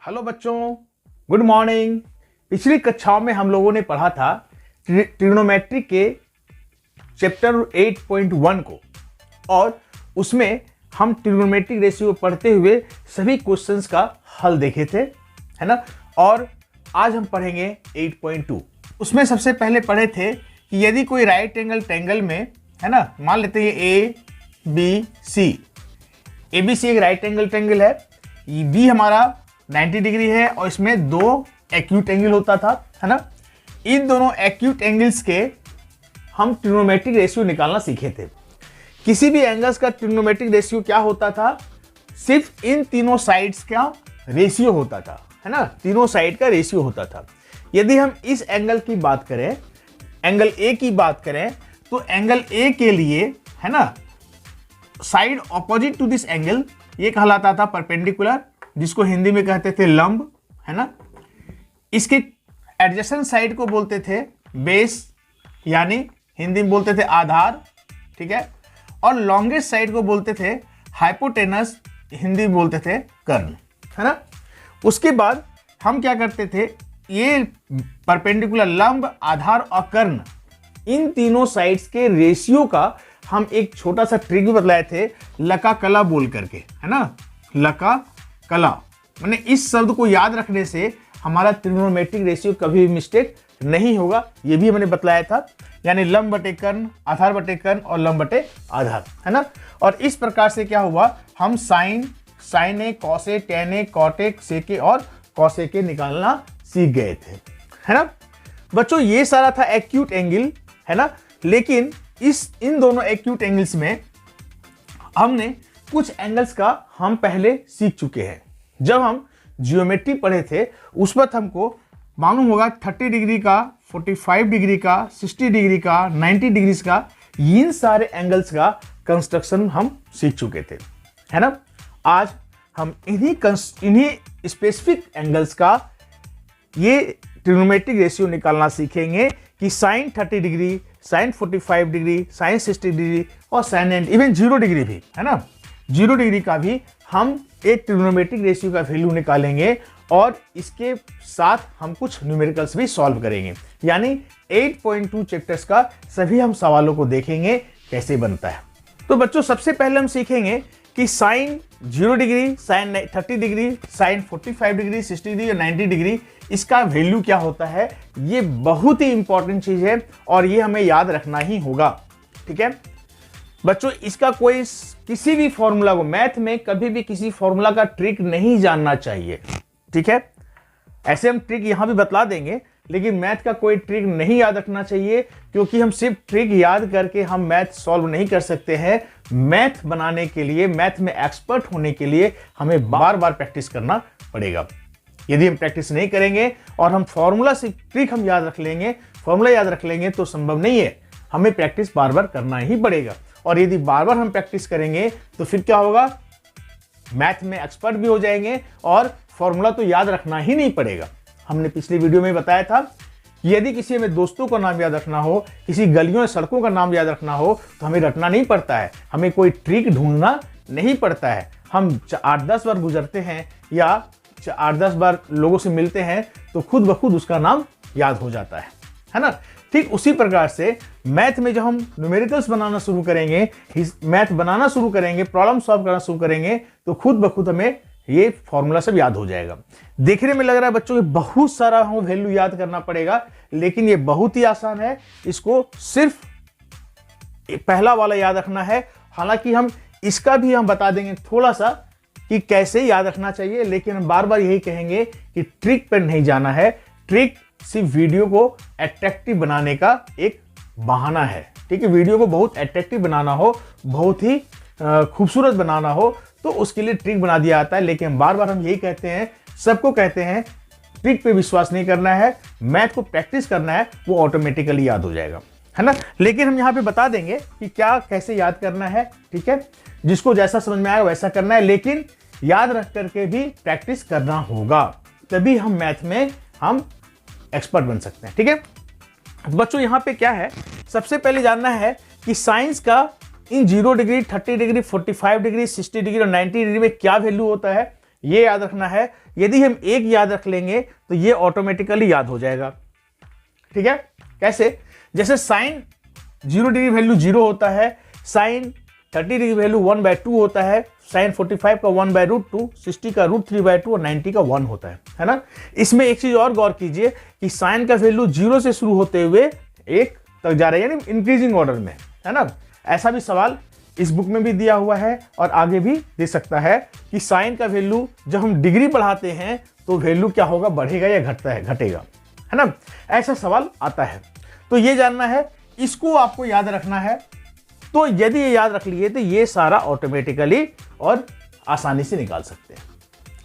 Hello बच्चों, good morning. पिछली कक्षाओं में हम लोगों ने पढ़ा था ट्रिग्नोमेट्री के चैप्टर 8.1 को, और उसमें हम ट्रिग्नोमेट्रिक रेशियो पढ़ते हुए सभी क्वेश्चंस का हल देखे थे, है ना। और आज हम पढ़ेंगे 8.2। उसमें सबसे पहले पढ़े थे कि यदि कोई राइट एंगल ट्रायंगल में, है ना, मान लेते हैं A B C, A B C एक राइट एंगल ट्रायंगल है, बी हमारा 90 डिग्री है और इसमें दो एक्यूट एंगल होता था, है ना। इन दोनों एक्यूट एंगल्स के हम ट्रिग्नोमेट्रिक रेशियो निकालना सीखे थे। किसी भी एंगल्स का ट्रिग्नोमेट्रिक रेशियो क्या होता था? सिर्फ इन तीनों साइड्स का रेशियो होता था, है ना। तीनों साइड का रेशियो होता था। यदि हम इस एंगल की बात करें, एंगल ए की बात करें, तो एंगल ए के लिए, है ना, side opposite to this angle ये कहलाता था परपेंडिकुलर, जिसको हिंदी में कहते थे लंब, है ना। इसके एडजेसेंट साइड को बोलते थे बेस, यानी हिंदी में बोलते थे आधार, ठीक है। और लॉन्गेस्ट साइड को बोलते थे हाइपोटेनस, हिंदी में बोलते थे कर्ण, है ना। उसके बाद हम क्या करते थे, ये परपेंडिकुलर लंब, आधार और कर्ण, इन तीनों साइड्स के रेशियो का हम एक छोटा सा ट्रिक बतलाए थे, लका कला बोल करके, है ना। लका कला मैंने इस शब्द को याद रखने से हमारा ट्रिग्नोमेट्रिक रेशियो कभी भी मिस्टेक नहीं होगा, ये भी हमने बतलाया था। यानी लंब बटे कर्ण, आधार बटे कर्ण और लंब बटे आधार, है ना। और इस प्रकार से क्या हुआ, हम sine A, cos A, tan A, cot A, sec A और कॉस ए के निकालना सीख गए थे, है ना। बच्चों ये सारा था एक्यूट एंगल, है ना। लेकिन इन दोनों एक्यूट एंगल्स में हमने कुछ एंगल्स का हम पहले सीख चुके हैं। जब हम जियोमेट्री पढ़े थे उस वक्त हमको मालूम होगा 30 डिग्री का, 45 डिग्री का, 60 डिग्री का, 90 डिग्री का, इन सारे एंगल्स का कंस्ट्रक्शन हम सीख चुके थे, है ना। आज हम इन्हीं स्पेसिफिक एंगल्स का ये ट्रिग्नोमेट्रिक रेशियो निकालना सीखेंगे कि sine 30 degree, sine 45 degree, sine 60 degree और साइन एंड इवन 0 डिग्री भी, है ना। 0 डिग्री का भी हम एक ट्रिग्नोमेट्रिक रेशियो का वैल्यू निकालेंगे और इसके साथ हम कुछ न्यूमेरिकल्स भी सॉल्व करेंगे। यानी 8.2 चैप्टर्स का सभी हम सवालों को देखेंगे कैसे बनता है। तो बच्चों सबसे पहले हम सीखेंगे कि sine 0 degree, sine 30 degree, sine 45 degree, 60 degree और 90 डिग्री, इसका वैल्यू क्या होता है। ये बहुत ही इंपॉर्टेंट चीज है और ये हमें याद रखना ही होगा, ठीक है बच्चों। इसका कोई किसी भी फॉर्मूला को, मैथ में कभी भी किसी फॉर्मूला का ट्रिक नहीं जानना चाहिए, ठीक है। ऐसे हम ट्रिक यहां भी बतला देंगे, लेकिन मैथ का कोई ट्रिक नहीं याद रखना चाहिए, क्योंकि हम सिर्फ ट्रिक याद करके हम मैथ सॉल्व नहीं कर सकते हैं। मैथ बनाने के लिए, मैथ में एक्सपर्ट होने के लिए हमें बार बार प्रैक्टिस करना पड़ेगा। यदि हम प्रैक्टिस नहीं करेंगे और हम फॉर्मूला से ट्रिक हम याद रख लेंगे, फॉर्मूला याद रख लेंगे, तो संभव नहीं है। हमें प्रैक्टिस बार बार करना ही पड़ेगा। और यदि बार बार हम प्रैक्टिस करेंगे तो फिर क्या होगा, मैथ में एक्सपर्ट भी हो जाएंगे और फॉर्मूला तो याद रखना ही नहीं पड़ेगा। हमने पिछली वीडियो में बताया था कि यदि किसी हमें दोस्तों का नाम याद रखना हो, किसी गलियों या सड़कों का नाम याद रखना हो, तो हमें रटना नहीं पड़ता है, हमें कोई ट्रिक ढूंढना नहीं पड़ता है। हम 8-10 बार गुजरते हैं या 8-10 बार लोगों से मिलते हैं तो खुद ब खुद उसका नाम याद हो जाता है ना। ठीक उसी प्रकार से मैथ में जब हम न्यूमेरिकल्स बनाना शुरू करेंगे, मैथ बनाना शुरू करेंगे, प्रॉब्लम सॉल्व करना शुरू करेंगे, तो खुद ब खुद हमें ये फॉर्मूला सब याद हो जाएगा। देखने में लग रहा है बच्चों कि बहुत सारा हमें वैल्यू याद करना पड़ेगा, लेकिन ये बहुत ही आसान है। इसको सिर्फ पहला वाला याद रखना है। हालांकि हम इसका भी हम बता देंगे थोड़ा सा कि कैसे याद रखना चाहिए, लेकिन हम बार बार यही कहेंगे कि ट्रिक पर नहीं जाना है। ट्रिक सिर्फ वीडियो को अट्रैक्टिव बनाने का एक बहाना है, ठीक है। वीडियो को बहुत अट्रैक्टिव बनाना हो, बहुत ही खूबसूरत बनाना हो, तो उसके लिए ट्रिक बना दिया जाता है। लेकिन बार बार हम यही कहते हैं, सबको कहते हैं, ट्रिक पे विश्वास नहीं करना है, मैथ को प्रैक्टिस करना है, वो ऑटोमेटिकली याद हो जाएगा, है ना। लेकिन हम यहाँ पे बता देंगे कि क्या कैसे याद करना है, ठीक है। जिसको जैसा समझ में आएगा वैसा करना है, लेकिन याद रख करके भी प्रैक्टिस करना होगा, तभी हम मैथ में हम एक्सपर्ट बन सकते हैं, ठीक है। बच्चों यहाँ पे क्या है, सबसे पहले जानना है कि साइंस का इन 0 डिग्री, 30 डिग्री, 45 डिग्री, 60 डिग्री और 90 डिग्री में क्या वैल्यू होता है, ये याद रखना है। यदि हम एक याद रख लेंगे तो ये ऑटोमेटिकली याद हो जाएगा। ठीक है, कैसे? जैसे साइन 0 डिग्री वैल्यू 0 होता है, साइन 30 डिग्री वैल्यू 1/2 होता है, साइन 45 का 1/√2, 60 का √3/2 और 90 का 1 होता है ना। इसमें एक चीज और गौर कीजिए कि साइन का वैल्यू 0 से शुरू होते हुए 1 तक जा रहा है, यानी इंक्रीजिंग ऑर्डर में, है ना। ऐसा भी सवाल इस बुक में भी दिया हुआ है और आगे भी दे सकता है कि साइन का वैल्यू जब हम डिग्री बढ़ाते हैं तो वैल्यू क्या होगा, बढ़ेगा या घटेगा, है ना। ऐसा सवाल आता है, तो ये जानना है, इसको आपको याद रखना है। तो यदि ये याद रख लिए तो ये सारा ऑटोमेटिकली और आसानी से निकाल सकते हैं।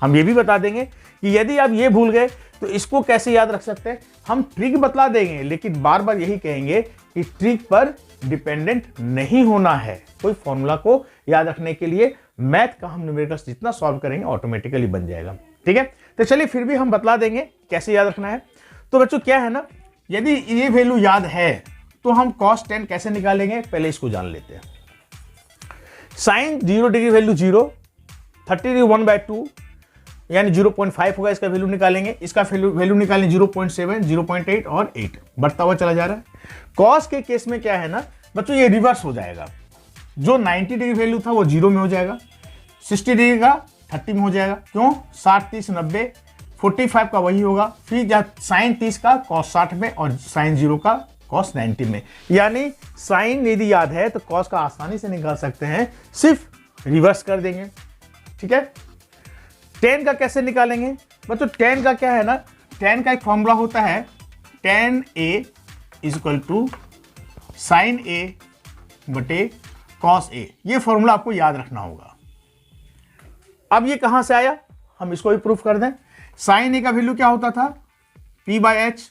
हम ये भी बता देंगे कि यदि आप ये भूल गए तो इसको कैसे याद रख सकते हैं। हम ट्रिक बतला देंगे, लेकिन बार बार यही कहेंगे कि ट्रिक पर डिपेंडेंट नहीं होना है। कोई फॉर्मूला को याद रखने के लिए मैथ का हम न्यूमेरिकल्स जितना सॉल्व करेंगे ऑटोमेटिकली बन जाएगा। ठीक है, तो चलिए फिर भी हम बतला देंगे कैसे याद रखना है। तो बच्चों क्या है ना, यदि ये वैल्यू याद है तो हम cos 10 कैसे निकालेंगे, पहले इसको जान लेते हैं। साइन 0 डिग्री वैल्यू 0, 30 डिग्री 1/2 यानी 0.5 होगा, इसका वैल्यू निकालेंगे। इसका वैल्यू निकालेंगे 0.7, 0.8 और 8, बढ़ता हुआ चला जा रहा है। cos के केस में क्या है ना बच्चों, ये रिवर्स हो जाएगा। जो 90 डिग्री वैल्यू था वो 0 में हो जाएगा, 60 डिग्री का 30 में हो जाएगा। क्यों? 60, 30, 90, 45 का वही होगा। फिर साइन 30 का cos 60 में और साइन 0 का cos 90 में। यानी साइन यदि याद है तो cos का आसानी से निकाल सकते हैं, सिर्फ रिवर्स कर देंगे। ठीक है, tan का कैसे निकालेंगे बच्चों? tan का क्या है ना, tan का एक फॉर्मूला होता है, tan A = sin A बटे cos A। ये फॉर्मूला आपको याद रखना होगा। अब ये कहां से आया, हम इसको भी प्रूफ कर दें। sin A का वैल्यू क्या होता था, P/h,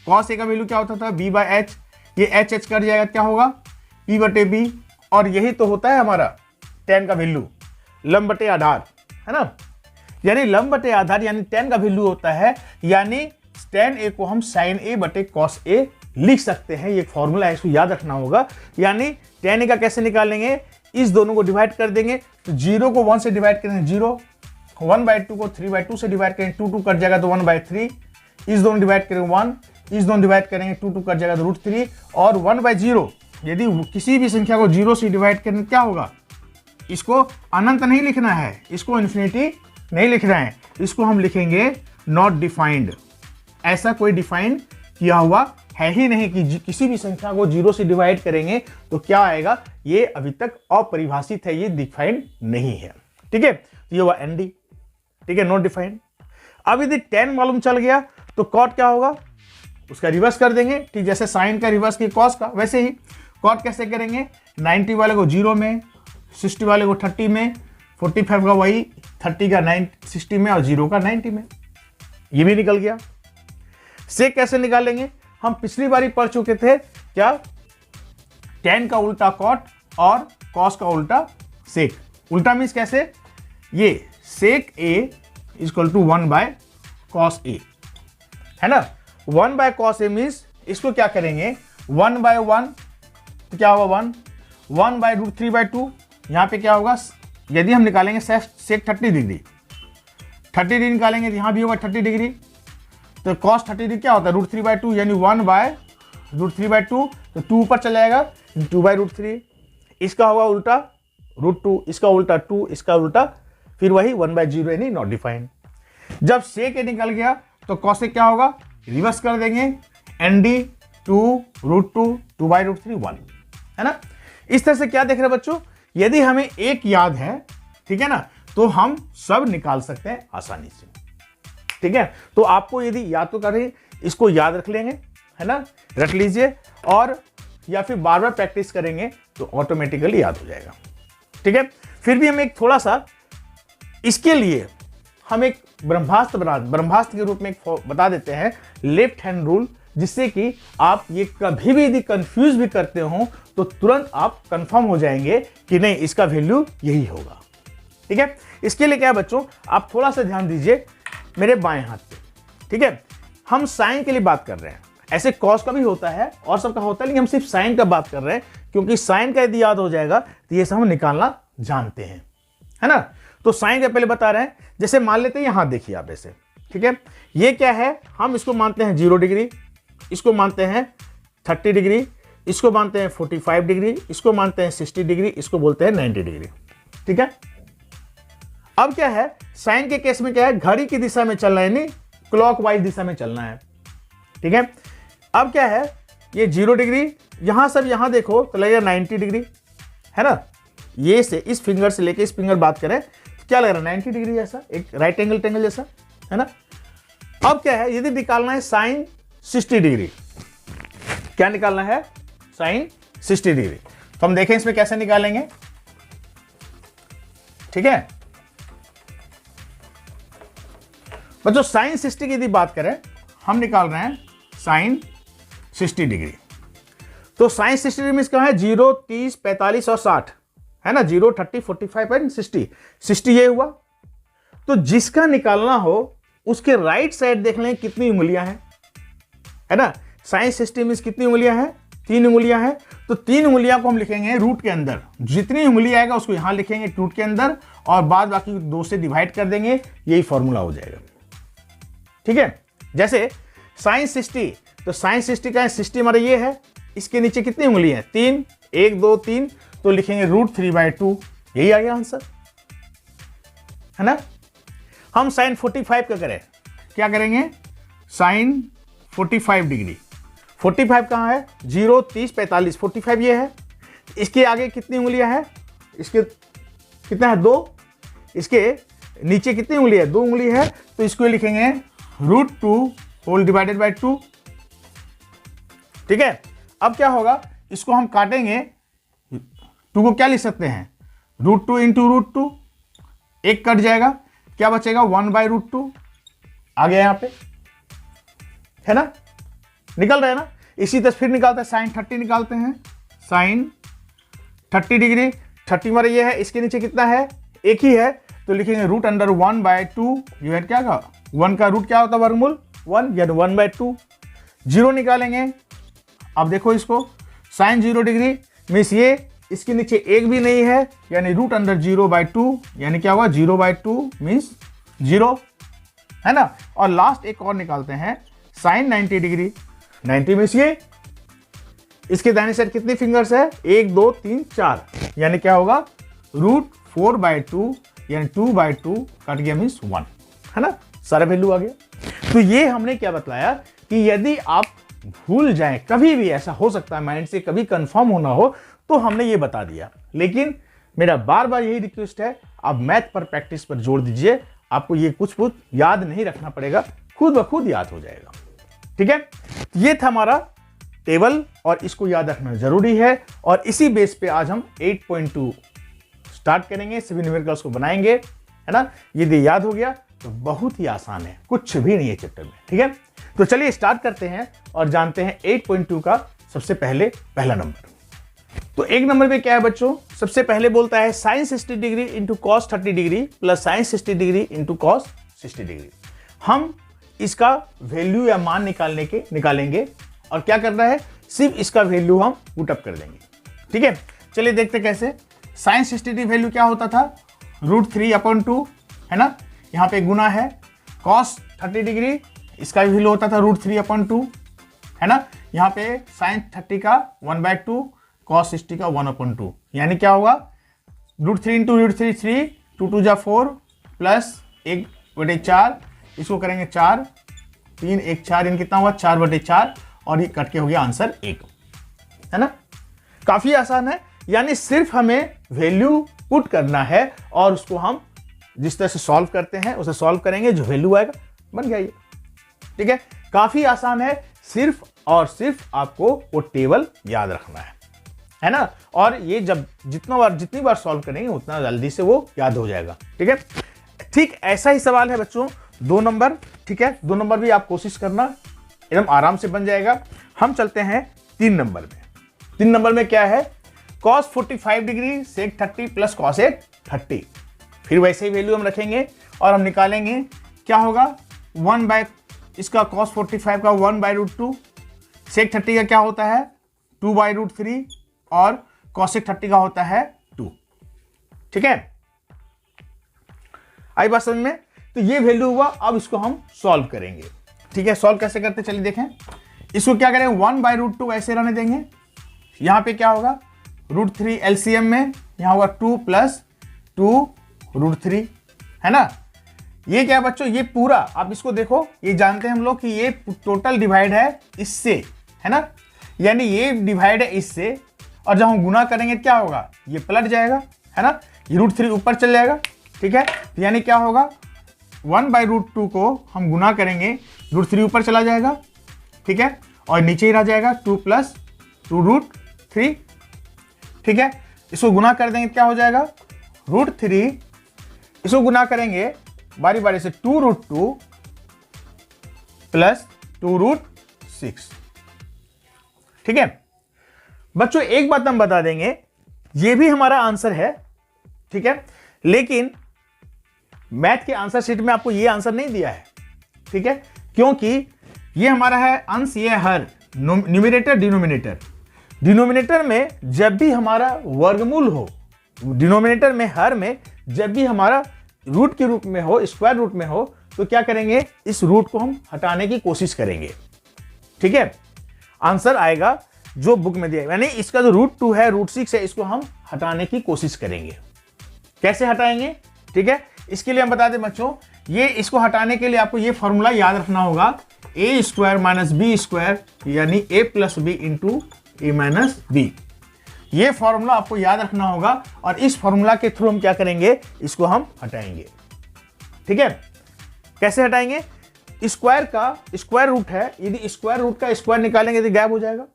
cos A का वैल्यू क्या होता था, B/h। ये h कट जाएगा, क्या होगा, P/b। और यही तो होता है हमारा tan का वैल्यू, लंब बटे आधार, है ना। यानी लंब बटे आधार यानी tan का वैल्यू होता है, यानी tan A को हम sin A बटे cos A लिख सकते हैं। ये फॉर्मूला है, इसको याद रखना होगा। यानी tan A का कैसे निकालेंगे, इस दोनों को डिवाइड कर देंगे। तो 0 को 1 से डिवाइड करेंगे 0, 1/2 को 3/2 से डिवाइड करेंगे, 2 कट जाएगा तो 1/3। इस दोनों डिवाइड करेंगे 1, इस दोनों डिवाइड करेंगे 2 कट जाएगा तो √3। और 1/0 यदि किसी भी संख्या को 0 से डिवाइड करेंगे क्या होगा, इसको अनंत नहीं लिखना है, इसको इन्फिनिटी नहीं लिखना है, इसको हम लिखेंगे नॉट डिफाइंड। ऐसा कोई डिफाइन किया हुआ है ही नहीं कि किसी भी संख्या को 0 से डिवाइड करेंगे तो क्या आएगा, ये अभी तक अपरिभाषित है, ये डिफाइंड नहीं है। ठीक है, ये हुआ ND। ठीक है, नॉट डिफाइंड। अब यदि tan मालूम चल गया तो cot क्या होगा, उसका रिवर्स कर देंगे। ठीक, जैसे साइन का रिवर्स की cos का, वैसे ही cot कैसे करेंगे, 90 वाले को 0 में, 60 वाले को 30 में, 45 का वही 30 का 60 में और 0 का 90 में। ये भी निकल गया। सेक कैसे निकालेंगे, हम पिछली बार ही पढ़ चुके थे, क्या, tan का उल्टा cot और cos का उल्टा सेक। उल्टा मीन्स कैसे, ये सेक A = 1/cos A, है ना। 1/cos A मीन्स इसको क्या करेंगे, 1/1 तो क्या होगा 1/√3/2। यहां पे क्या होगा, यदि हम निकालेंगे सेक 30 डिग्री, 30 डिग्री निकालेंगे तो यहां भी होगा 30 डिग्री। तो cos 30 डिग्री क्या होता है, √3/2 यानी 1/√3/2। तो 2 ऊपर चला जाएगा, 2/√3। इसका होगा उल्टा √2, इसका उल्टा 2, इसका उल्टा फिर वही 1/0 यानी नॉट डिफाइंड। जब सेक निकल गया तो cos क्या होगा, रिवर्स कर देंगे, ND 2√2, 2/√3, 1, है ना। इस तरह से क्या देख रहे हैं बच्चों, यदि हमें एक याद है, ठीक है ना, तो हम सब निकाल सकते हैं आसानी से। ठीक है, तो आपको यदि याद तो करें, इसको याद रख लेंगे, है ना, रख लीजिए, और या फिर बार बार प्रैक्टिस करेंगे तो ऑटोमेटिकली याद हो जाएगा। ठीक है, फिर भी हम एक थोड़ा सा इसके लिए हम एक ब्रह्मास्त्र के रूप में एक बता देते हैं, लेफ्ट हैंड रूल, जिससे कि आप ये कभी भी यदि कंफ्यूज भी करते हो तो तुरंत आप कंफर्म हो जाएंगे कि नहीं, इसका वैल्यू यही होगा। ठीक है, इसके लिए क्या है बच्चों, आप थोड़ा सा ध्यान दीजिए मेरे बाएं हाथ पे। ठीक है, हम साइन के लिए बात कर रहे हैं, ऐसे कॉस का भी होता है और सबका होता है, लेकिन हम सिर्फ साइन का बात कर रहे हैं, क्योंकि साइन का यदि याद हो जाएगा तो ये सब हम निकालना जानते हैं, है ना। तो साइन का पहले बता रहे हैं, जैसे मान लेते हैं यहां देखिए आप ऐसे, ठीक है, ये क्या है, हम इसको मानते हैं 0 डिग्री, इसको मानते हैं 30 डिग्री, इसको मानते हैं 45 डिग्री, इसको मानते हैं 60 डिग्री, इसको बोलते हैं 90 डिग्री, ठीक है। अब क्या है, साइन के केस में क्या है, घड़ी की दिशा में चलना है, यानी क्लॉकवाइज दिशा में चलना है, ठीक है। अब क्या है, ये 0 डिग्री, यहां सब यहां देखो तो लगेगा 90 डिग्री, है ना। ये से इस फिंगर से लेके इस फिंगर बात करें तो क्या लग रहा है, 90 डिग्री जैसा, एक राइट एंगल टेंगल जैसा, है ना। अब क्या है, यदि निकालना है साइन 60 डिग्री, क्या निकालना है, साइन 60 डिग्री, तो हम देखें इसमें कैसे निकालेंगे, ठीक है। बच्चों साइन 60 की यदि बात करें, हम निकाल रहे हैं साइन 60 डिग्री, तो साइन 60 डिग्री मीन्स क्या है, 0, 30, 45 और 60, है ना, 0, 30, 45 एंड 60 ये हुआ। तो जिसका निकालना हो उसके राइट साइड देख लें कितनी उंगलियां हैं, है ना। साइन 60 मीन्स कितनी उंगलियां हैं, 3 उंगलियां हैं, तो 3 उंगलियां को हम लिखेंगे रूट के अंदर, जितनी उंगली आएगा उसको यहां लिखेंगे रूट के अंदर, और बाद बाकी 2 से डिवाइड कर देंगे, यही फॉर्मूला हो जाएगा, ठीक है। जैसे साइन 60, तो साइन 60 का 60 हमारा ये है, इसके नीचे कितनी उंगली है, 3, 1, 2, 3, तो लिखेंगे √3/2, यही आ गया आंसर, है ना। हम साइन 45 का करें, क्या करेंगे, साइन 45 डिग्री, 45 कहाँ है, 0, 30, 45, 45 ये है, इसके आगे कितनी उंगलियां हैं, इसके कितना है, 2, इसके नीचे कितनी उंगली है, 2 उंगली है, तो इसको लिखेंगे √2 ठीक है। अब क्या होगा, इसको हम काटेंगे, 2 को क्या लिख सकते हैं, √2 इंटू √2, एक कट जाएगा, क्या बचेगा, 1/√2 आ गया यहां पे, है ना, निकल रहा है ना। इसी तरह फिर निकालते हैं, साइन 30 निकालते हैं, साइन 30 डिग्री, 30 हमारा ये है, इसके नीचे कितना है, एक ही है, तो लिखेंगे √1/2, ये क्या का 1 का रूट क्या होता है, वर्गमूल 1, यानी 1/2, 0 निकालेंगे। अब देखो इसको, साइन 0 डिग्री मीन्स ये, इसके नीचे एक भी नहीं है, यानी √0/2, यानी क्या हुआ, 0/2 मीन्स 0, है ना। और लास्ट एक और निकालते हैं, साइन 90 डिग्री, 90 मीन्स ये, इसके दाहिने साइड कितनी फिंगर्स है, 1, 2, 3, 4, यानी क्या होगा, √4/2, यानी 2/2 कट गया मीन्स 1, है ना, सारा वैल्यू आ गया। तो ये हमने क्या बतलाया कि यदि आप भूल जाएं, कभी भी ऐसा हो सकता है, माइंड से कभी कंफर्म होना हो, तो हमने ये बता दिया। लेकिन मेरा बार बार यही रिक्वेस्ट है, आप मैथ पर प्रैक्टिस पर जोर दीजिए, आपको ये कुछ याद नहीं रखना पड़ेगा, खुद ब खुद याद हो जाएगा, ठीक है। ये था हमारा टेबल, और इसको याद रखना जरूरी है, और इसी बेस पे आज हम 8.2 स्टार्ट करेंगे, सभी न्यूमेरिकल्स को बनाएंगे, है ना। यदि याद हो गया तो बहुत ही आसान है, कुछ भी नहीं है चैप्टर में, ठीक है। तो चलिए स्टार्ट करते हैं और जानते हैं 8.2 का सबसे पहला नंबर। तो एक नंबर में क्या है बच्चों, सबसे पहले बोलता है sine 60 degree into cos 30 degree plus sine 60 degree into cos 60 degree. हम इसका वैल्यू या मान निकालेंगे, और क्या करना है, सिर्फ इसका वैल्यू हम पुट अप कर देंगे, ठीक है। चलिए देखते कैसे। साइन 60 डिग्री वैल्यू क्या होता था, √3/2, है ना, यहाँ पे गुना है। कॉस 30 डिग्री, इसका भी वैल्यू होता था √3/2, है ना। यहाँ पे साइन 30 का 1/2, कॉस 60 का 1/2, यानी क्या होगा, √3 इंटू √3 3, 2 2 जा 4 प्लस 1/4, इसको करेंगे 4, 3 1 4, यानी कितना हुआ, 4/4, और ये कट के हो गया आंसर 1, है ना। काफी आसान है, यानी सिर्फ हमें वैल्यू पुट करना है, और उसको हम जिस तरह से सॉल्व करते हैं उसे सॉल्व करेंगे, जो वैल्यू आएगा बन गया ये, ठीक है। काफी आसान है, सिर्फ और सिर्फ आपको वो टेबल याद रखना है ना। और ये जब जितनी बार सॉल्व करेंगे उतना जल्दी से वो याद हो जाएगा, ठीक है। ठीक ऐसा ही सवाल है बच्चों 2 नंबर, ठीक है। 2 नंबर भी आप कोशिश करना, एकदम आराम से बन जाएगा। हम चलते हैं 3 नंबर में। 3 नंबर में क्या है, cos 45 degree sec 30 plus cos 30। फिर वैसे ही वैल्यू हम रखेंगे और हम निकालेंगे, क्या होगा, इसका cos 45 का 1/√2, sec 30 का क्या होता है 2/√3, और cosec 30 का होता है 2, ठीक है। आई बात समझ में? तो ये वैल्यू हुआ। अब इसको हम सॉल्व करेंगे। ठीक है, सॉल्व कैसे करते चलिए देखें। इसको क्या करें, 1/√2 ऐसे रहने देंगे। यहां पे क्या होगा, √3 एलसीएम में यहां होगा 2 + 2√3, है ना। ये क्या बच्चों, ये पूरा आप इसको देखो, ये जानते हैं हम लोग कि ये टोटल डिवाइड है इससे, है ना, यानी ये डिवाइड है इससे, और जब हम गुना करेंगे क्या होगा, ये पलट जाएगा, है ना, ये √3 ऊपर चल जाएगा। ठीक है, तो यानी क्या होगा, 1/√2 को हम गुना करेंगे, √3 ऊपर चला जाएगा। ठीक है, और नीचे ही रह जाएगा 2 + 2√3। ठीक है, इसको गुना कर देंगे क्या हो जाएगा, √3, इसको गुना करेंगे बारी बारी से 2√2 + 2√6। ठीक है बच्चों, एक बात हम बता देंगे, ये भी हमारा आंसर है। ठीक है, लेकिन मैथ के आंसर शीट में आपको ये आंसर नहीं दिया है। ठीक है, क्योंकि ये हमारा है अंश, ये हर, न्यूमरेटर डिनोमिनेटर। डिनोमिनेटर में जब भी हमारा वर्गमूल हो, डिनोमिनेटर में हर में जब भी हमारा रूट के रूप में हो, स्क्वायर रूट में हो, तो क्या करेंगे, इस रूट को हम हटाने की कोशिश करेंगे। ठीक है, आंसर आएगा जो बुक में दिया, यानी इसका जो √2 है, √6 है, इसको हम हटाने की कोशिश करेंगे। कैसे हटाएंगे? ठीक है, इसके लिए हम बता दें बच्चों, ये इसको हटाने के लिए आपको ये फॉर्मूला याद रखना होगा, a² - b² यानी a + b × a - b। ये फॉर्मूला आपको याद रखना होगा, और इस फॉर्मूला के थ्रू हम क्या करेंगे, इसको हम हटाएंगे। ठीक है, कैसे हटाएंगे, स्क्वायर का स्क्वायर रूट है, यदि स्क्वायर रूट का स्क्वायर निकालेंगे तो गायब हो जाएगा,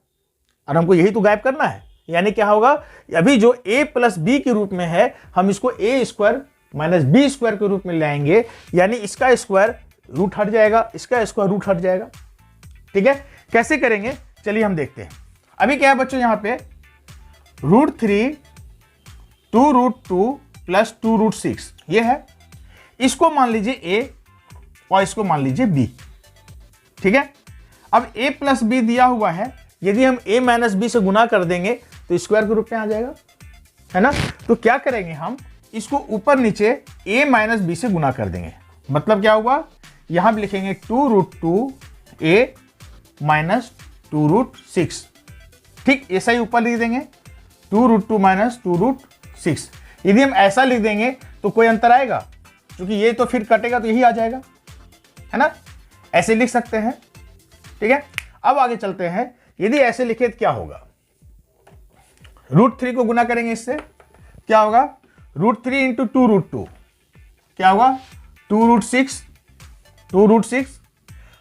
और हमको यही तो गायब करना है। यानी क्या होगा, अभी जो a + b के रूप में है, हम इसको a² - b² के रूप में लाएंगे, यानी इसका स्क्वायर रूट हट जाएगा, इसका स्क्वायर रूट हट जाएगा। ठीक है, कैसे करेंगे चलिए हम देखते हैं। अभी क्या है बच्चों, यहां पे √3 2√2 + 2√6 ये है, इसको मान लीजिए a और इसको मान लीजिए b। ठीक है, अब a + b दिया हुआ है, यदि हम a - b से गुना कर देंगे तो स्क्वायर के रूप में आ जाएगा, है ना। तो क्या करेंगे, हम इसको ऊपर नीचे a - b से गुना कर देंगे। मतलब क्या हुआ, यहां भी लिखेंगे 2√2 a - 2√6। ठीक, ऐसा ही ऊपर लिख देंगे 2√2 - 2√6। यदि हम ऐसा लिख देंगे तो कोई अंतर आएगा, क्योंकि ये तो फिर कटेगा तो यही आ जाएगा, है ना, ऐसे लिख सकते हैं। ठीक है, अब आगे चलते हैं। यदि ऐसे लिखे तो क्या होगा, √3 को गुना करेंगे इससे, क्या होगा, √3 × 2√2 क्या होगा, 2√6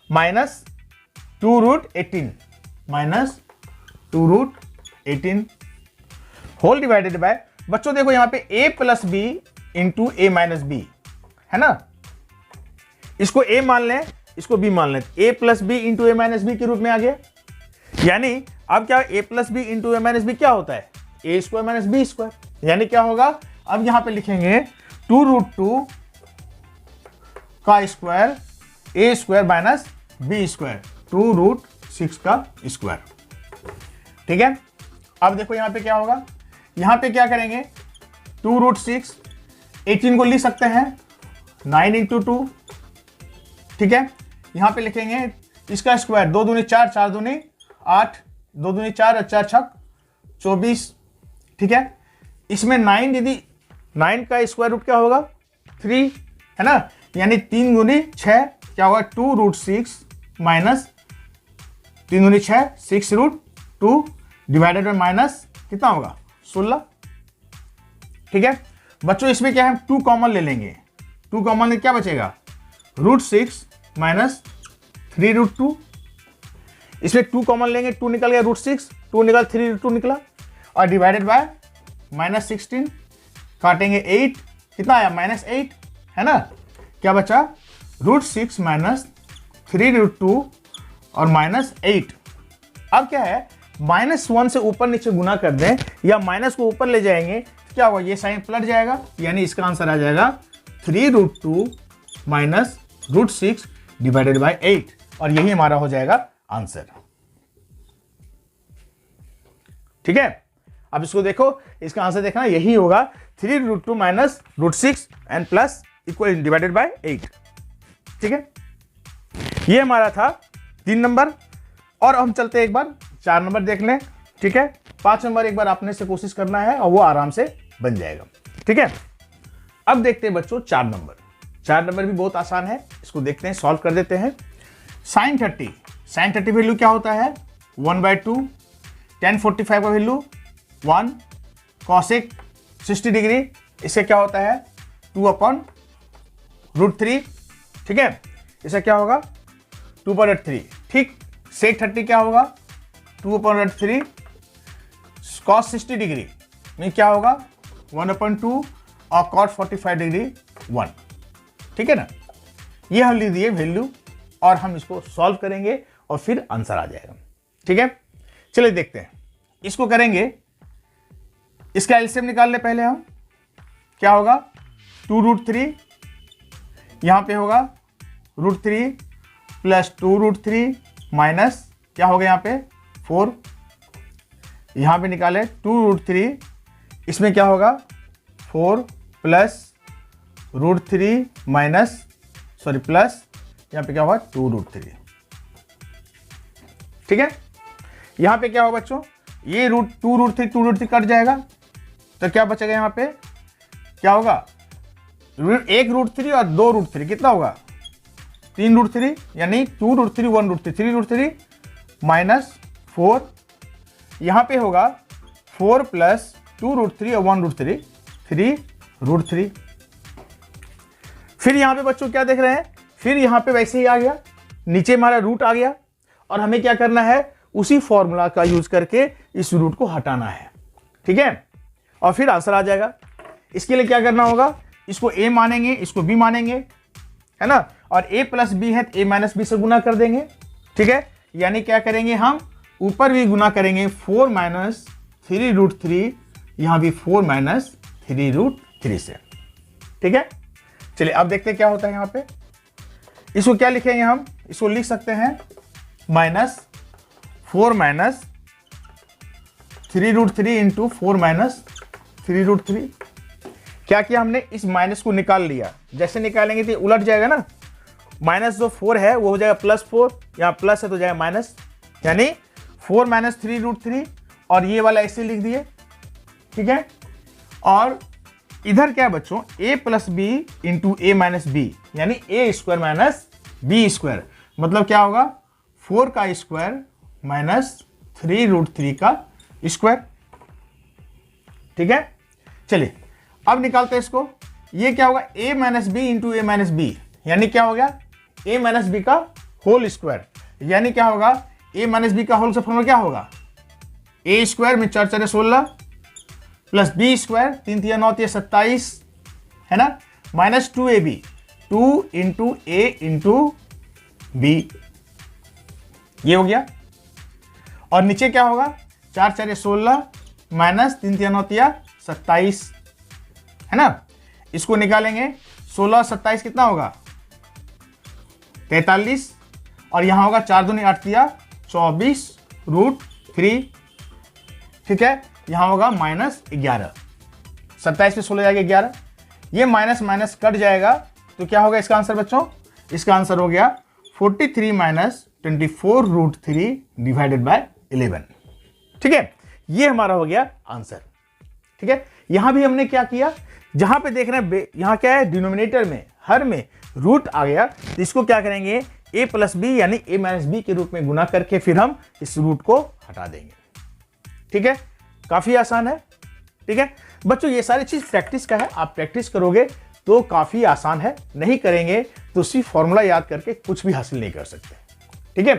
माइनस 2√18 होल डिवाइडेड बाय, बच्चों देखो यहां पे a + b × a - b है ना, इसको a मान लें, इसको b मान लें, a + b × a - b के रूप में आ गया। यानी अब क्या, a + b × a - b क्या होता है, a² - b²। यानी क्या होगा, अब यहां पे लिखेंगे 2√2 का स्क्वायर a² - b², 2√6 का स्क्वायर। ठीक है, अब देखो यहां पे क्या होगा, यहां पे क्या करेंगे, 2√6, 18 को लिख सकते हैं 9 × 2। ठीक है, यहां पे लिखेंगे इसका स्क्वायर, 2 दूनी 4, 4 दूनी 8, 2 दूनी 4 और 4 छक 24। ठीक है, इसमें 9, यदि 9 का स्क्वायर रूट क्या होगा, 3, है ना, यानी 3 दूनी 6 क्या होगा, 2√6 माइनस 3 दूनी 6, 6√2 डिवाइडेड बाय माइनस कितना होगा, 16। ठीक है बच्चों, इसमें क्या है, 2 कॉमन ले लेंगे, 2 कॉमन में क्या बचेगा, √6 माइनस 3√2। इसमें 2 कॉमन लेंगे, 2 निकल गया, √6, 2 निकल 3√2 निकला, और डिवाइडेड बाय -16, काटेंगे 8, कितना आया, -8, है ना, क्या बचा, √6 माइनस 3√2 और -8। अब क्या है, -1 से ऊपर नीचे गुना कर दें या माइनस को ऊपर ले जाएंगे, क्या होगा, ये साइन पलट जाएगा, यानी इसका आंसर आ जाएगा 3√2 माइनस √6 डिवाइडेड बाय 8, और यही हमारा हो जाएगा आंसर। ठीक है, अब इसको देखो, इसका आंसर देखना यही होगा, 3√2 minus √6 and plus equal divided by 8। ठीक है, ये हमारा था 3 नंबर। और हम चलते हैं एक बार 4 नंबर देख लें। ठीक है, 5 नंबर एक बार अपने से कोशिश करना है और वो आराम से बन जाएगा। ठीक है, अब देखते हैं बच्चों 4 नंबर। 4 नंबर भी बहुत आसान है, इसको देखते हैं, सॉल्व कर देते हैं। साइन 30 वैल्यू क्या होता है 1/2, tan 45 का वैल्यू 1, cosec 60 डिग्री इससे क्या होता है 2/√3। ठीक है, इससे क्या होगा 2/3। ठीक, sec 30 क्या होगा 2/3, cos 60 डिग्री में क्या होगा 1/2 और cot 45 डिग्री 1। ठीक है ना, ये हम लिख दिए वैल्यू और हम इसको सॉल्व करेंगे और फिर आंसर आ जाएगा। ठीक है, चलिए देखते हैं, इसको करेंगे। इसका एलसीएम निकाल ले पहले हम, क्या होगा 2√3, यहां पे होगा √3 प्लस 2√3 माइनस क्या हो गया यहाँ पे 4, यहां पे निकाले 2√3, इसमें क्या होगा 4 प्लस √3 माइनस प्लस यहां पे क्या होगा 2√3। ठीक है, यहां पे क्या होगा बच्चों, ये 2√3 कट जाएगा तो क्या बचेगा यहां पे, क्या होगा 1√3 और 2√3 कितना होगा 3√3, यानी 2√3 1√3 3√3 माइनस 4, यहां पे होगा 4 प्लस 2√3 और 1√3 3√3। फिर यहां पे बच्चों क्या देख रहे हैं, फिर यहां पे वैसे ही आ गया, नीचे हमारा रूट आ गया और हमें क्या करना है उसी फॉर्मूला का यूज करके इस रूट को हटाना है। ठीक है, और फिर आंसर आ जाएगा। इसके लिए क्या करना होगा, इसको a मानेंगे, इसको b मानेंगे, है ना, और a प्लस बी है तो a माइनस बी से गुना कर देंगे। ठीक है, यानी क्या करेंगे हम ऊपर भी गुना करेंगे 4 माइनस 3√3, यहां भी 4 माइनस 3√3 से। ठीक है, चलिए अब देखते हैं क्या होता है यहां पे। इसको क्या लिखेंगे हम, इसको लिख सकते हैं -4 माइनस 3√3 इंटू 4 माइनस 3√3। क्या किया हमने, इस माइनस को निकाल लिया, जैसे निकालेंगे तो उलट जाएगा ना, माइनस जो 4 है वो हो जाएगा +4, यहाँ प्लस है तो जाएगा माइनस, यानी 4 माइनस 3√3 और ये वाला ऐसे लिख दिए। ठीक है, और इधर क्या है बच्चों a plus b into a minus b, यानी a² माइनस b², मतलब क्या होगा 4 का स्क्वायर माइनस 3√3 का स्क्वायर। ठीक है, चलिए अब निकालते हैं इसको, ये क्या होगा a minus b into a minus b, यानी क्या हो गया a माइनस बी का होल स्क्वायर, यानी क्या होगा a माइनस बी का होल का फॉर्मूला क्या होगा a² में 4 4 16 प्लस b² 3 3 9 27, है ना, माइनस 2ab 2 इंटू ए इंटू बी, ये हो गया। और नीचे क्या होगा 4 4 16 माइनस 3 3 9 27, है ना, इसको निकालेंगे 16 27 कितना होगा 43, और यहां होगा 4 दूनी 8 24√3। ठीक है, यहां होगा -11, 27 पे 16 जाएगा 11, ये माइनस माइनस कट जाएगा तो क्या होगा इसका आंसर बच्चों, इसका आंसर हो गया 43 माइनस 24√3 डिवाइडेड बाय 11। ठीक है, ये हमारा हो गया आंसर। ठीक है, यहां भी हमने क्या किया, जहां पे देख रहे हैं यहां क्या है डिनोमिनेटर में हर में रूट आ गया, तो इसको क्या करेंगे a प्लस बी यानी a माइनस बी के रूप में गुना करके फिर हम इस रूट को हटा देंगे। ठीक है, काफी आसान है। ठीक है बच्चों, ये सारी चीज प्रैक्टिस का है, आप प्रैक्टिस करोगे तो काफी आसान है, नहीं करेंगे तो सिर्फ फॉर्मूला याद करके कुछ भी हासिल नहीं कर सकते। ठीक है,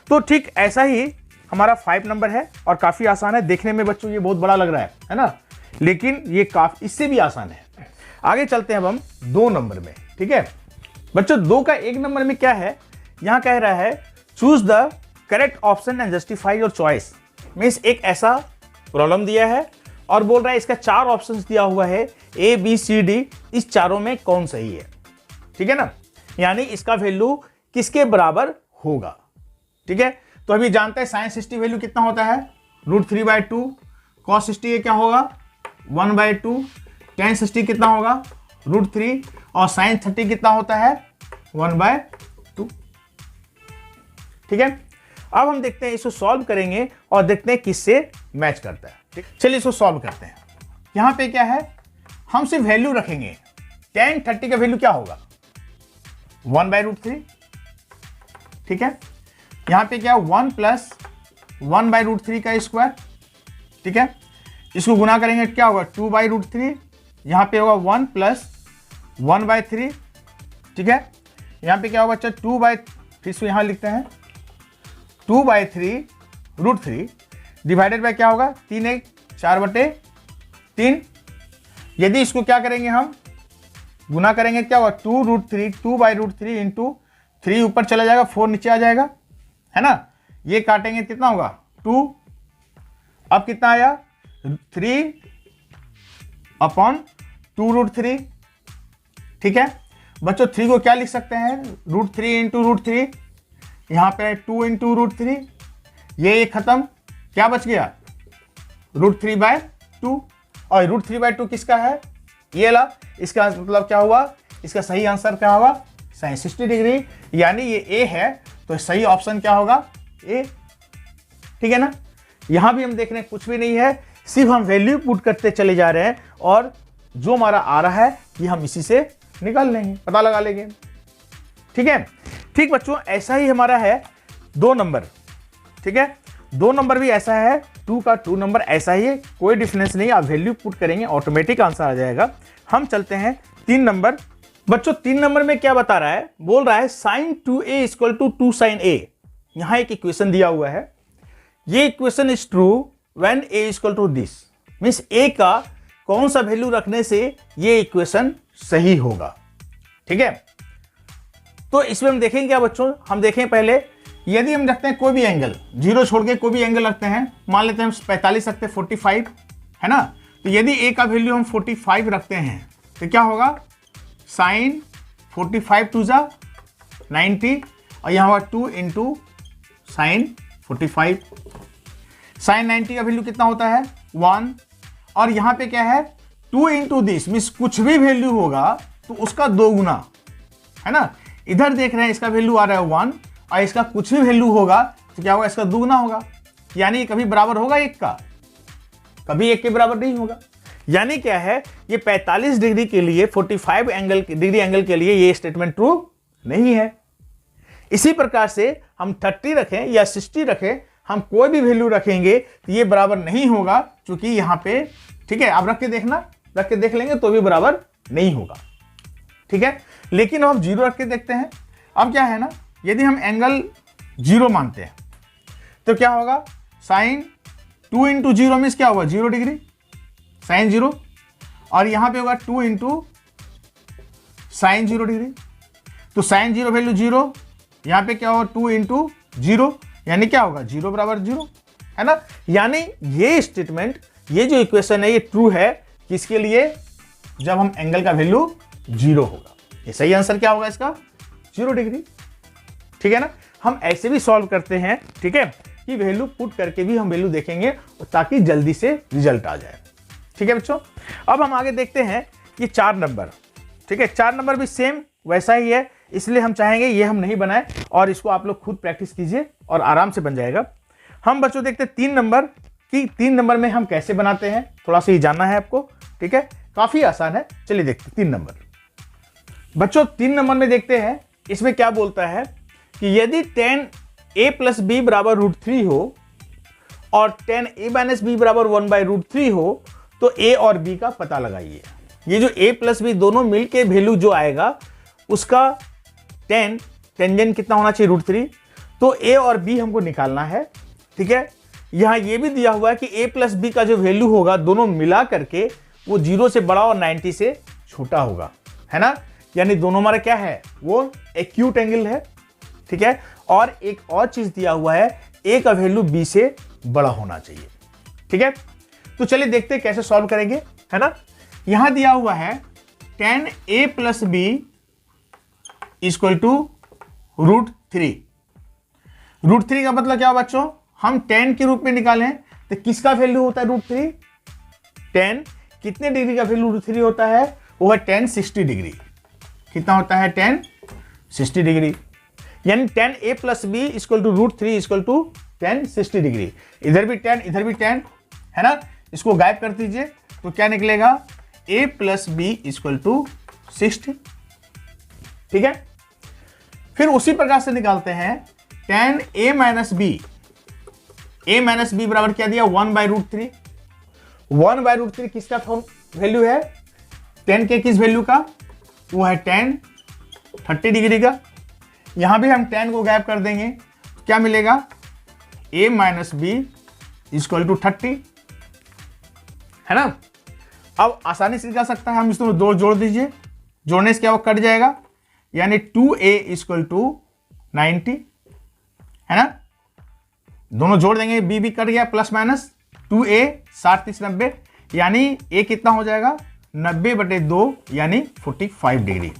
तो ठीक ऐसा ही हमारा 5 नंबर है और काफी आसान है। देखने में बच्चों ये बहुत बड़ा लग रहा है ना, लेकिन ये काफी इससे भी आसान है। आगे चलते हैं अब हम 2 नंबर में। ठीक है बच्चों, 2 का 1 नंबर में क्या है, यहां कह रहा है choose the correct option and justify your choice. Means एक ऐसा प्रॉब्लम दिया है और बोल रहा है इसका 4 ऑप्शंस दिया हुआ है A B C D, इस चारों में कौन सही है। ठीक है ना, यानी इसका वैल्यू किसके बराबर होगा। ठीक है, तो अभी जानते हैं sin 60 वैल्यू कितना होता है √3/2, cos 60 क्या होगा 1/2, tan 60 कितना होगा √3 और साइन 30 कितना होता है 1/2। ठीक है, अब हम देखते हैं इसको सॉल्व करेंगे और देखते हैं किससे मैच करता है। ठीक, चलिए इसको सॉल्व करते हैं। यहां पे क्या है, हम सिर्फ वैल्यू रखेंगे। tan 30 का वैल्यू क्या होगा 1/√3। ठीक है, यहां पे क्या 1 + 1/√3 का स्क्वायर। ठीक है, इसको गुना करेंगे क्या होगा 2/√3। यहां पे होगा 1 + 1/3। ठीक है, यहां पे क्या होगा अच्छा 2/3, इसको यहां लिखते हैं 2/3√3 डिवाइडेड बाय क्या होगा 3 1 4/3। यदि इसको क्या करेंगे हम गुना करेंगे क्या होगा 2√3 इंटू 3 ऊपर चला जाएगा 4 नीचे आ जाएगा, है ना। ये काटेंगे कितना होगा 2, अब कितना आया 3/2√3। ठीक है बच्चों, 3 को क्या लिख सकते हैं √3 इंटू √3, यहां पे 2 इंटू √3, ये खत्म, क्या बच गया √3/2। और √3/2 किसका है ये ला, इसका मतलब क्या हुआ, इसका सही आंसर क्या होगा sin 60 डिग्री, यानी ये ए है तो सही ऑप्शन क्या होगा ए। ठीक है ना, यहां भी हम देख रहे हैं कुछ भी नहीं है, सिर्फ हम वैल्यू पुट करते चले जा रहे हैं और जो हमारा आ रहा है ये हम इसी से निकाल लेंगे, पता लगा लेंगे। ठीक है, ठीक बच्चों, ऐसा ही हमारा है 2 नंबर। ठीक है, 2 नंबर भी ऐसा है, 2 का 2 नंबर ऐसा ही है, कोई डिफरेंस नहीं, आप वैल्यू पुट करेंगे ऑटोमेटिक आंसर आ जाएगा। हम चलते हैं 3 नंबर। बच्चों 3 नंबर में क्या बता रहा है, बोल रहा है sin 2a = 2 sin a। यहां एक इक्वेशन दिया हुआ है, ये equation is true when a = this, means a का कौन सा वैल्यू रखने से ये इक्वेशन सही होगा। ठीक है, तो इसमें हम देखेंगे क्या बच्चों, हम देखें पहले, यदि हम रखते हैं कोई भी एंगल, 0 छोड़ के कोई भी एंगल रखते हैं, मान लेते हैं हम 45 रखते हैं 45, है ना। तो यदि a का वैल्यू हम 45 रखते हैं तो क्या होगा sin 45 2 = 90 और यहाँ होगा 2 इंटू sin 45। sin 90 का वैल्यू कितना होता है 1, और यहाँ पे क्या है 2 इंटू दिस, मीन्स कुछ भी वैल्यू होगा तो उसका 2 गुना, है ना। इधर देख रहे हैं इसका वैल्यू आ रहा है 1 और इसका कुछ भी वैल्यू होगा तो क्या होगा इसका 2 गुना होगा, यानी कभी बराबर होगा 1 का, कभी 1 के बराबर नहीं होगा। यानी क्या है, ये 45 डिग्री के लिए 45 डिग्री एंगल के लिए ये स्टेटमेंट ट्रू नहीं है। इसी प्रकार से हम 30 रखें या 60 रखें, हम कोई भी वैल्यू रखेंगे तो ये बराबर नहीं होगा, क्योंकि यहाँ पे ठीक है आप रख के देखना, रख के देख लेंगे तो भी बराबर नहीं होगा। ठीक है, लेकिन हम 0 रख के देखते हैं। अब क्या है ना, यदि हम एंगल 0 मानते हैं तो क्या होगा sin 2 इंटू 0 मीन्स क्या होगा 0 डिग्री sin 0, और यहां पे होगा 2 इंटू sin 0 डिग्री, तो sin 0 वैल्यू 0, यहां पे क्या होगा 2 इंटू 0, यानी क्या होगा 0 बराबर 0, है ना। यानी ये स्टेटमेंट, ये जो इक्वेशन है ये ट्रू है किसके लिए, जब हम एंगल का वैल्यू 0 होगा। ये सही आंसर क्या होगा इसका 0 डिग्री। ठीक है ना, हम ऐसे भी सॉल्व करते हैं, ठीक है, कि वैल्यू पुट करके भी हम वैल्यू देखेंगे ताकि जल्दी से रिजल्ट आ जाए। ठीक है बच्चों, अब हम आगे देखते हैं ये 4 नंबर। ठीक है, 4 नंबर भी सेम वैसा ही है, इसलिए हम चाहेंगे ये हम नहीं बनाए और इसको आप लोग खुद प्रैक्टिस कीजिए और आराम से बन जाएगा। हम बच्चों देखते हैं 3 नंबर कि 3 नंबर में हम कैसे बनाते हैं, थोड़ा सा ही जानना है आपको। ठीक है, काफी आसान है, चलिए देखते हैं 3 नंबर। बच्चों 3 नंबर में देखते हैं, इसमें क्या बोलता है कि यदि tan a + b = √3 हो और tan a - b = 1/√3 हो तो a और b का पता लगाइए। ये जो a + b दोनों मिलके वैल्यू जो आएगा उसका टेंजेंट कितना होना चाहिए √3, तो a और b हमको निकालना है। ठीक है, यहां ये भी दिया हुआ है कि a + b का जो वैल्यू होगा दोनों मिला करके वो 0 से बड़ा और 90 से छोटा होगा, है ना। यानी दोनों हमारा क्या है, वो एक्यूट एंगल है। ठीक है, और एक और चीज दिया हुआ है, a का वैल्यू b से बड़ा होना चाहिए। ठीक है, तो चलिए देखते हैं कैसे सॉल्व करेंगे, है ना। यहां दिया हुआ है tan a + b = √3। √3 का मतलब क्या बच्चों, हम tan के रूप में निकालें तो किसका वैल्यू होता है √3, tan कितने डिग्री का वैल्यू √3 होता है वो है tan 60 डिग्री। कितना होता है tan 60 डिग्री, यानी tan a plus b equal to √3 equal to tan 60 degree. इधर भी tan इधर भी tan है ना, इसको गायब कर दीजिए तो क्या निकलेगा a plus b equal to 60। ठीक है, फिर उसी प्रकार से निकालते हैं tan a minus b, a minus b बराबर क्या दिया 1/√3। 1/√3 किसका वैल्यू है, tan के किस वैल्यू का, वो है tan 30 डिग्री का। यहां भी हम tan को गायब कर देंगे तो क्या मिलेगा a minus b equal to 30 है ना। अब आसानी से निकाल सकता है, हम इसमें दो जोड़ दीजिए, जोड़ने से क्या वो कट जाएगा, यानी 2a इक्वल टू 90 है ना। दोनों जोड़ देंगे, b भी कट गया, प्लस माइनस 2a 60 30 90, यानी a कितना हो जाएगा 90/2 यानी 45 डिग्री।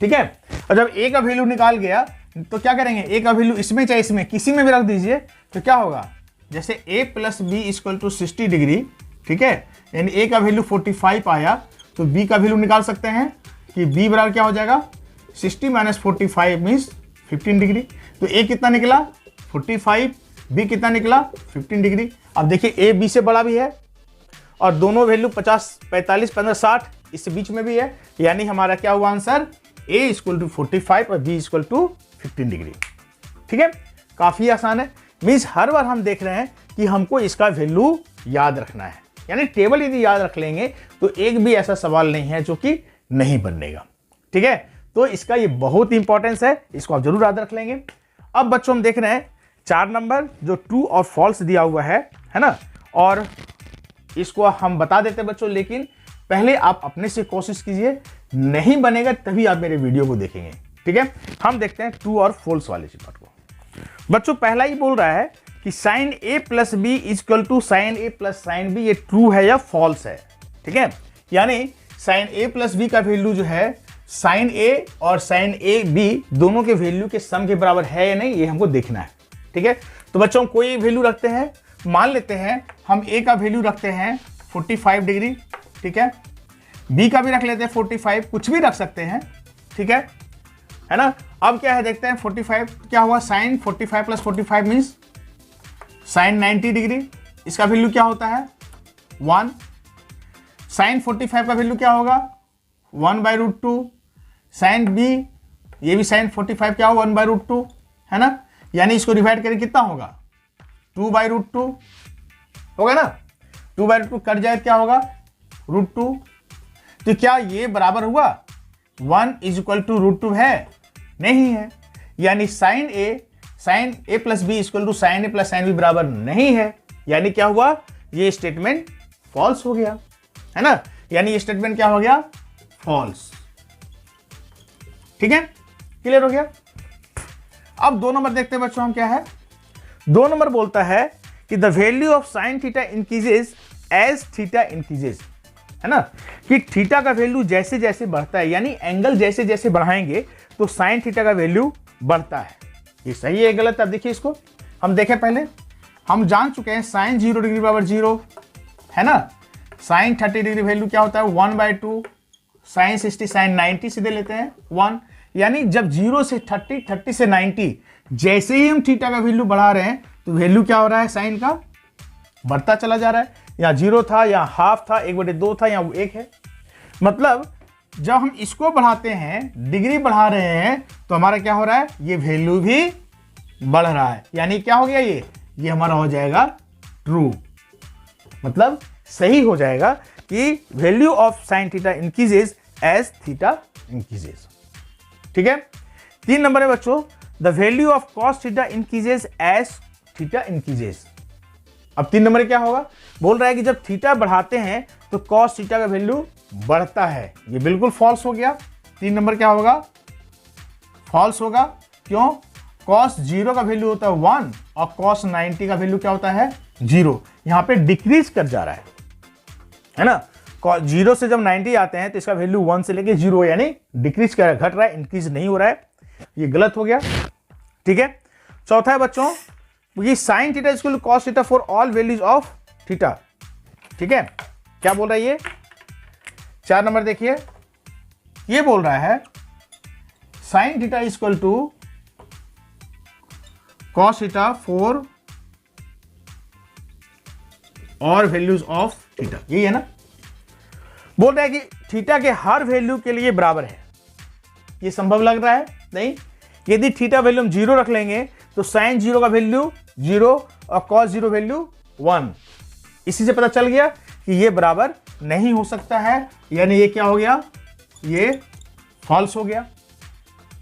ठीक है, और जब a का वैल्यू निकाल गया तो क्या करेंगे, a का वैल्यू इसमें चाहे इसमें किसी में भी रख दीजिए तो क्या होगा, जैसे a plus b equal to 60 degree. ठीक है, यानी a का वैल्यू 45 आया तो b का वैल्यू निकाल सकते हैं कि b बराबर क्या हो जाएगा 60 माइनस 45 मीन्स 15 डिग्री। तो a कितना निकला 45, b कितना निकला 15 डिग्री। अब देखिए a b से बड़ा भी है और दोनों वैल्यू 50 45 15 60 इस बीच में भी है, यानी हमारा क्या हुआ आंसर a इक्वल टू 45 और b इक्वल टू 15 डिग्री। ठीक है, काफी आसान है, मीन्स हर बार हम देख रहे हैं कि हमको इसका वैल्यू याद रखना है, यानी टेबल यदि याद रख लेंगे तो एक भी ऐसा सवाल नहीं है जो कि नहीं बनेगा। ठीक है, तो इसका ये बहुत इंपॉर्टेंस है, इसको आप जरूर याद रख लेंगे। अब बच्चों हम देख रहे हैं 4 नंबर जो ट्रू और फॉल्स दिया हुआ है ना, और इसको हम बता देते हैं बच्चों, लेकिन पहले आप अपने से कोशिश कीजिए, नहीं बनेगा तभी आप मेरे वीडियो को देखेंगे। ठीक है, हम देखते हैं ट्रू और फॉल्स वाले पार्ट को। बच्चों पहला ही बोल रहा है कि sine a plus b equal to sine a plus sine b, ये ट्रू है या फॉल्स है। ठीक है, यानी साइन a प्लस बी का वैल्यू जो है साइन a और साइन a b दोनों के वैल्यू के सम के बराबर है या नहीं, ये हमको देखना है। ठीक है, तो बच्चों कोई वैल्यू रखते हैं, मान लेते हैं हम a का वैल्यू रखते हैं 45 डिग्री। ठीक है, b का भी रख लेते हैं 45, कुछ भी रख सकते हैं। ठीक है ना। अब क्या है देखते हैं 45 क्या हुआ, sine 45 plus 45 means sine 90 degree, इसका वैल्यू क्या होता है 1। साइन 45 का वैल्यू क्या होगा 1/√2। साइन b, ये भी साइन 45 क्या होगा 1/√2 है ना, यानी इसको डिवाइड करें कितना होगा 2/√2 होगा ना। 2/√2 कट जाए क्या होगा √2। तो क्या ये बराबर हुआ 1 इक्वल टू √2 है, नहीं है, यानी sine a plus b equal to sine a plus sine b बराबर नहीं है, यानी क्या हुआ ये स्टेटमेंट फॉल्स हो गया है ना, यानी ये स्टेटमेंट क्या हो गया फॉल्स। ठीक है, क्लियर हो गया। अब 2 नंबर देखते हैं बच्चों हम क्या है। 2 नंबर बोलता है कि the value of sine theta increases as theta increases, है ना, कि थीटा का वैल्यू जैसे जैसे बढ़ता है, यानी एंगल जैसे जैसे बढ़ाएंगे तो साइन थीटा का वैल्यू बढ़ता है। ये सही है गलत, अब देखिए इसको हम देखें, पहले हम जान चुके हैं साइन 0 डिग्री बराबर 0 है ना, साइन 30 डिग्री वैल्यू क्या होता है 1/2, साइन 60 साइन 90 सीधे लेते हैं 1, यानी जब 0 से 30 30 से 90 जैसे ही हम थीटा का वैल्यू बढ़ा रहे हैं तो वैल्यू क्या हो रहा है साइन का बढ़ता चला जा रहा है। यहाँ 0 था, यहाँ हाफ था, 1/2 था, यहाँ 1 है। मतलब जब हम इसको बढ़ाते हैं, डिग्री बढ़ा रहे हैं, तो हमारा क्या हो रहा है ये वैल्यू भी बढ़ रहा है, यानी क्या हो गया ये हमारा हो जाएगा ट्रू, मतलब सही हो जाएगा कि value of sine theta increases as theta increases. ठीक है, 3 नंबर है बच्चों, the value of cos theta increases as theta increases. अब 3 नंबर क्या होगा, बोल रहा है कि जब थीटा बढ़ाते हैं तो कॉस थीटा का वैल्यू बढ़ता है, ये बिल्कुल फॉल्स हो गया। 3 नंबर क्या होगा फॉल्स होगा, क्यों, कॉस 0 का वैल्यू होता है 1 और कॉस 90 का वैल्यू क्या होता है 0, यहां पे डिक्रीज कर जा रहा है ना। 0 से जब 90 आते हैं तो इसका वैल्यू 1 से लेके 0 यानी डिक्रीज कर घट रहा है, इंक्रीज नहीं हो रहा है, ये गलत हो गया। ठीक है, चौथा है बच्चों ये sine theta equal to cos theta for all values of theta. ठीक है, क्या बोल रहा है ये 4 नंबर देखिए, ये बोल रहा है sine theta equal to cos theta for all values of theta, यही है ना। बोल रहा है कि थीटा के हर वैल्यू के लिए बराबर है। ये संभव लग रहा है? नहीं। यदि थीटा वैल्यू हम 0 रख लेंगे तो साइन 0 का वैल्यू 0 और कॉस 0 वैल्यू 1। इसी से पता चल गया कि ये बराबर नहीं हो सकता है, यानी ये क्या हो गया, ये फॉल्स हो गया।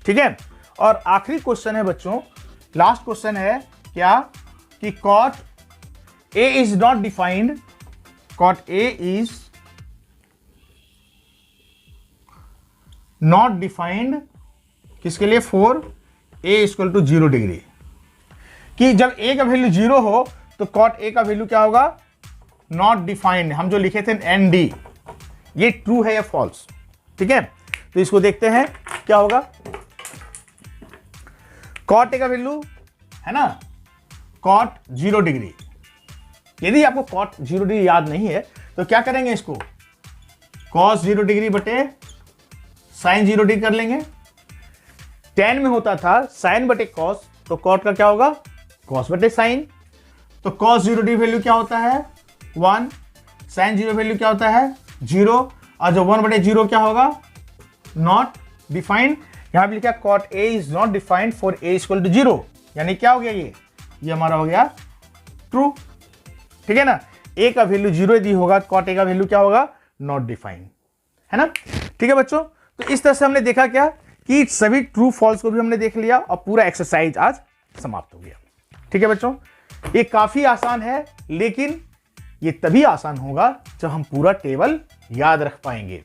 ठीक है। और आखिरी क्वेश्चन है बच्चों, लास्ट क्वेश्चन है क्या, कि cot a is not defined, cot a is not defined किसके लिए, for a equal to 0 degree, कि जब ए का वैल्यू 0 हो तो कॉट ए का वैल्यू क्या होगा, नॉट डिफाइंड। हम जो लिखे थे एन डी, ये ट्रू है या फॉल्स। ठीक है, तो इसको देखते हैं क्या होगा। कॉट ए का वैल्यू है ना, कॉट 0 डिग्री। यदि आपको कॉट 0 डिग्री याद नहीं है तो क्या करेंगे, इसको कॉस 0 डिग्री बटे साइन 0 डिग्री कर लेंगे। tan में होता था साइन बटे कॉस, तो कॉट का क्या होगा, कॉस बटे साइन। तो कॉस 0 डिग्री वैल्यू क्या होता है 1, साइन 0 वैल्यू क्या होता है 0, और जो 1 बटे 0 क्या होगा, नॉट डिफाइंड। यहां पे लिखा cot a is not defined for a equal to 0, यानी क्या हो गया, ये हमारा हो गया ट्रू। ठीक है ना, ए का वैल्यू 0 यदि होगा, कॉट ए का वैल्यू क्या होगा, नॉट डिफाइंड, है ना। ठीक है बच्चों, तो इस तरह से हमने देखा क्या, कि सभी ट्रू फॉल्स को भी हमने देख लिया और पूरा एक्सरसाइज आज समाप्त हो गया। ठीक है बच्चों, ये काफी आसान है, लेकिन ये तभी आसान होगा जब हम पूरा टेबल याद रख पाएंगे।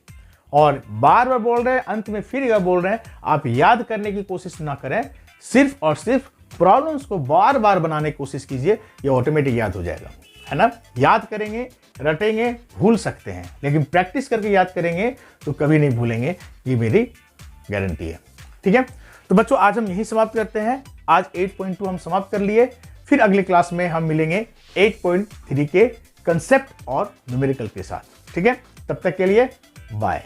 और बार बार बोल रहे हैं, अंत में फिर यह बोल रहे हैं, आप याद करने की कोशिश ना करें, सिर्फ और सिर्फ प्रॉब्लम्स को बार बार बनाने की कोशिश कीजिए, ये ऑटोमेटिक याद हो जाएगा, है ना। याद करेंगे, रटेंगे, भूल सकते हैं, लेकिन प्रैक्टिस करके याद करेंगे तो कभी नहीं भूलेंगे, ये मेरी गारंटी है। ठीक है, तो बच्चों आज हम यही समाप्त करते हैं। आज 8.2 हम समाप्त कर लिए, फिर अगले क्लास में हम मिलेंगे 8.3 के कंसेप्ट और न्यूमेरिकल के साथ। ठीक है, तब तक के लिए बाय।